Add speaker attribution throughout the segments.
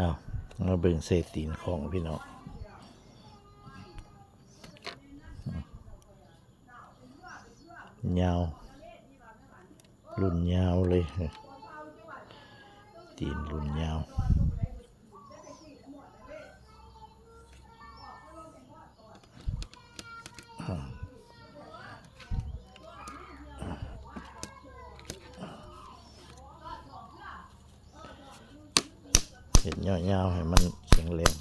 Speaker 1: อ้าวมาเบิ่งเศษตีนของพี่น้องยาวรุ่นยาวเลยตีนรุ่นยาวเห็ดยาวๆให้มันแข็งแรง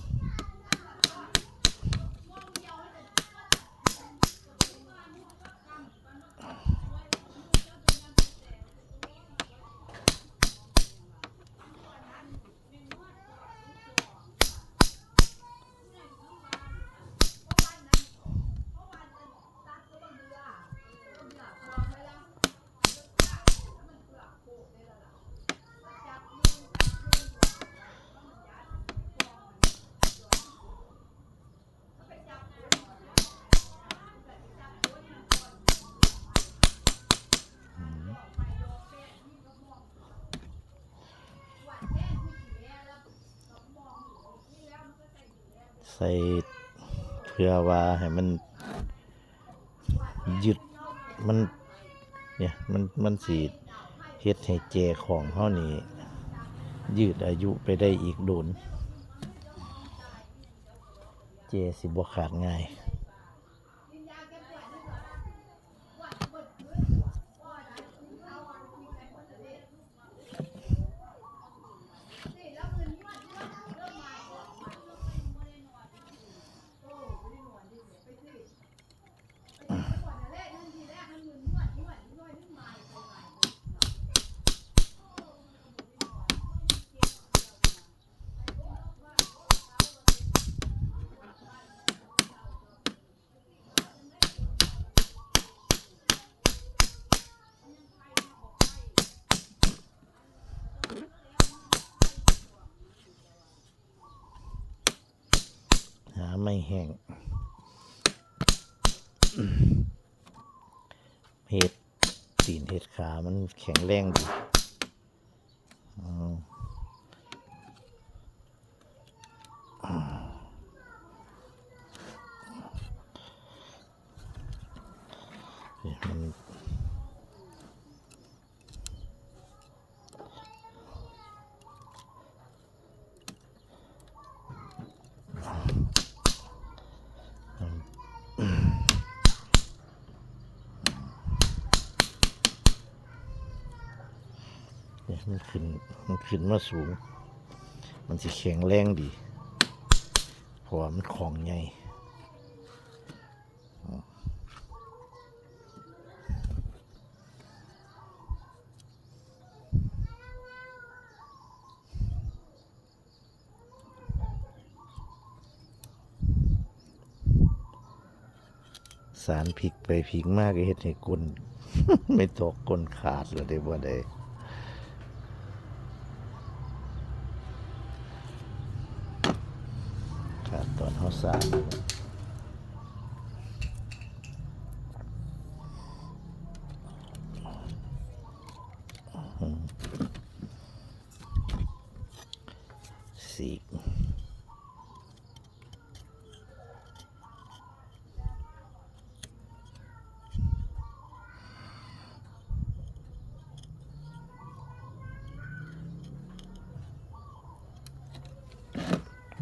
Speaker 1: ใส่เพื่อว่าให้มันยึดมันเนี่ยมันสีเฮ็ดให้แจของเฮานี่ยืดอายุไปได้อีกโดนเจสิบ่ขาดง่ายหาไม่แห้งเห็ดตีนเห็ดขามันแข็งแรงดีมันขึ้นมาสูงมันสิแข็งแรงดีเพราะว่ามันของใหญ่สารพริกไปพริกมากเฮ็ดให้ก้น ไม่ตกก้นขาดเลยได้บ่ได้ขาดตอนเฮาสารสีก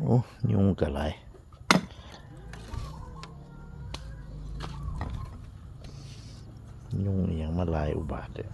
Speaker 1: โอ้ยุงกะไรยุงนี่ยังมาลายอุบาทเลย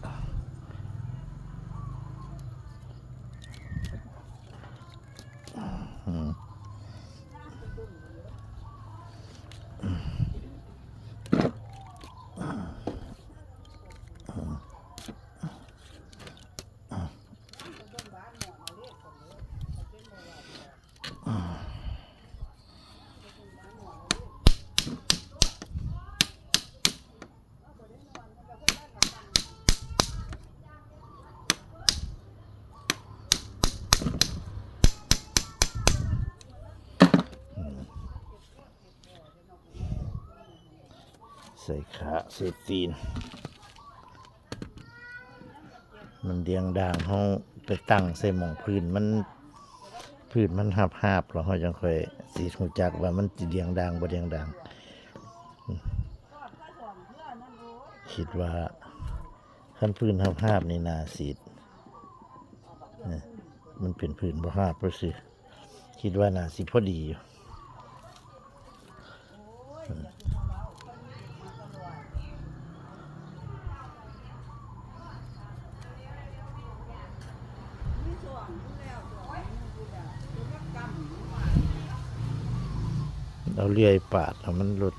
Speaker 1: ใส่ขาใส่ตีนมันเดียงด่างเขาไปตั้งใส่หม่องพื้นมัน พื้นมันหับๆแล้วเฮาจังค่อยสิรู้จักว่ามันสิเดียงดังบ่เดียงดังคิดว่าคันพื้นหับๆนี่น่าสิมันเป็นพื้นบ่หับซื่อคิดว่าน่าสิพอดีอยู่เอาเลื่อยปาดเอามันหลุด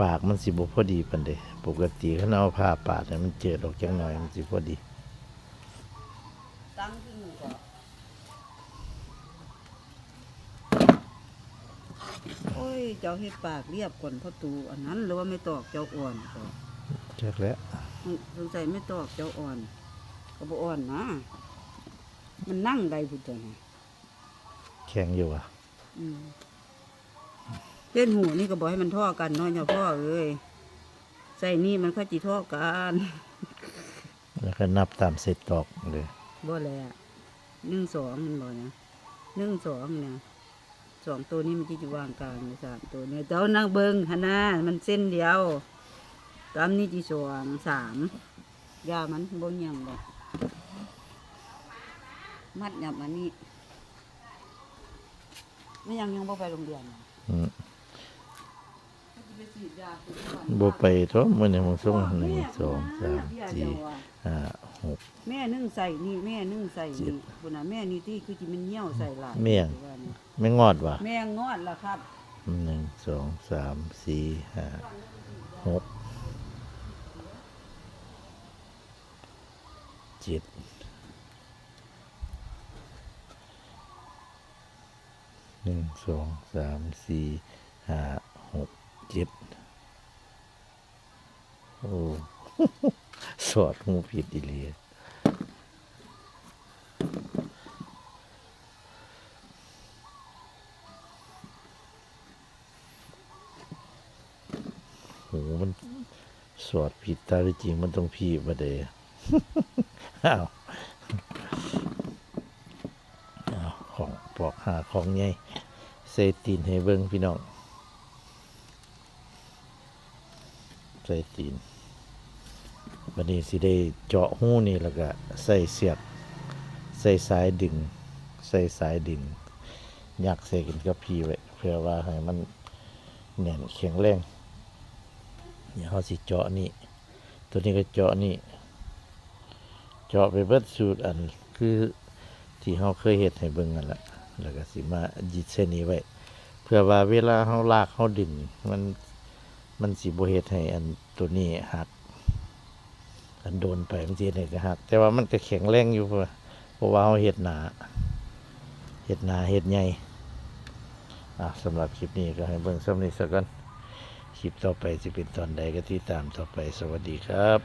Speaker 1: ปากมันสิบ่พอดีปานใดปกติคันเอาผ้าปาดให้มันเจิดออกจักหน่อยมันสิพอดี
Speaker 2: ตั้งขึ้นก็โอ้ยเจ้าเฮ็ดปากเรียบก่อนพ่อตูอันนั้นหรือว่าไม่ตอกเจ้าอ่อนก็
Speaker 1: จักแล้ว
Speaker 2: สงสัยไม่ตอกเจ้าอ่อนก็บ่อ่อนนะมันนั่งได้พุ่นตัวน่ะ
Speaker 1: แข็งอยู่อ่ะ
Speaker 2: เส้นหูนี่ก็บอกให้มันท่อกันเนาะเจ้าพ่อเอ้ยใส่นี่มันค่อยจิท่อกัน
Speaker 1: แล้วก็นับตามเศษตอกเลย
Speaker 2: บ่แล1 2มันบ่นะ1 2เนี่ย2ตัวนี้มันจะวางกลางเลย3ตัวเนี่ยเจ้านั่งเบิ่งหั่นน่ะมันเส้นเดียวตามนี้จิ2 3ยามันบ่หยังดอกมัดหยับอันนี้ไม่ยังบ่ไปโรงเรียน
Speaker 1: บ่ไปเถอะมื้อนี้มันส่ง1 2 3 4 5 6
Speaker 2: แม่นึ่งใส่นี่แม่นึ่งใส่นี่พุ่นน่ะแม่นี่ที่คือจิมันเหี่ยวใส่หลาย
Speaker 1: แม่งไม่งอดว่ะ
Speaker 2: แม่งอดล่ะครับ
Speaker 1: 1 2 3 4 5 6 7 1 2 3 4 5 6 7โอ้ สอดหูผิดอีหลีโหมันสอดผิดตาจริงมันต้องพี่บ่ได้ อ้าวของปอกหาของใหญ่ใส่ตีนให้เบิ่งพี่น้องใส่ตีนบัดนี้สิได้เจาะหูนี่แล้วก็ใส่เสียบใส่สายดึงใส่สายดึงยักใส่กันกับพี่ไว้เพื่อว่าให้มันแน่นแข็งแรงเดี๋ยวเฮาสิเจาะนี่ตัวนี้ก็เจาะนี่เจาะไปเบิดสูตรอันคือที่เฮาเคยเฮ็ดให้เบิ่งนั่นแหละแล้วก็สิมายึดเส้นนี้ไว้เพื่อว่าเวลาเฮาลากเฮาดึงมันสิบ่เฮ็ดให้อันตัวนี้หักอันโดนไปมันสิเฮ็ดให้หักแต่ว่ามันก็แข็งแรงอยู่เพราะว่าเฮาเฮ็ดหนาเฮ็ดใหญ่สำหรับคลิปนี้ก็ให้เบิ่งส่ำนี้ซะก่อนคลิปต่อไปสิเป็นตอนใดก็ติดตามต่อไปสวัสดีครับ